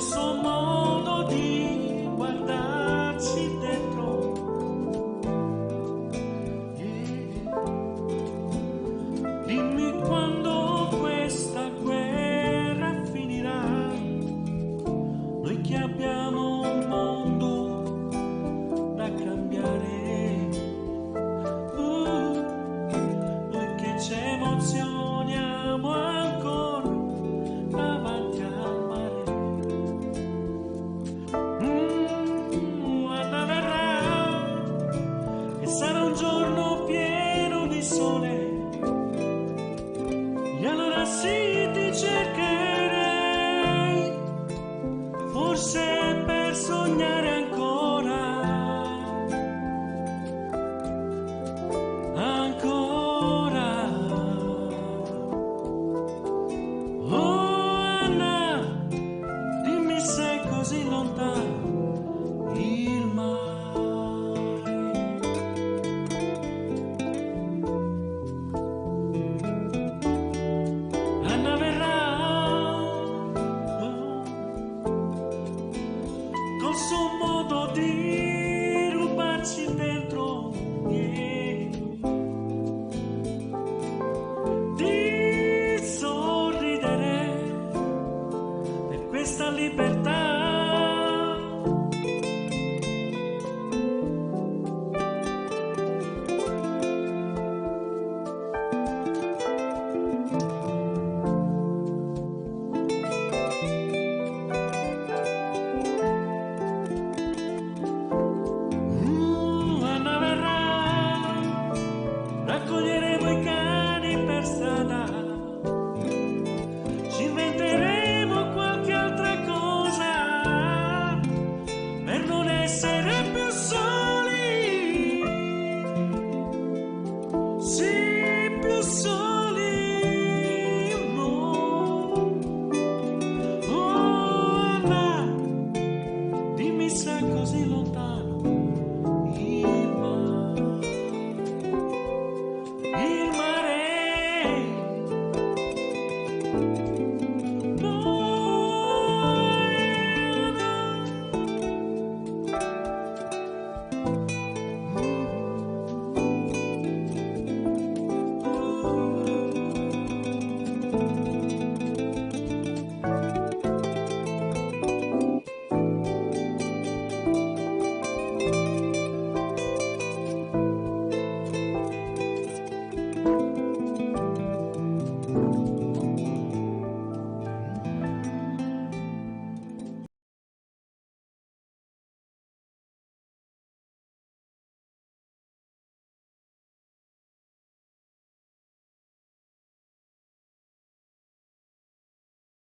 suo modo di guardarci dentro. Dimmi quando questa guerra finirà, noi che abbiamo un mondo da cambiare, noi che ci emozioniamo ancora davanti al mare. Anna verrà e sarà un giorno pieno di sole, e allora sì ti cercherei, forse per sognare ancora, ancora. Oh Anna, dimmi se è così lontano il mare. Anna verrà col suo modo di rubarci dentro, di sorridere per questa libertà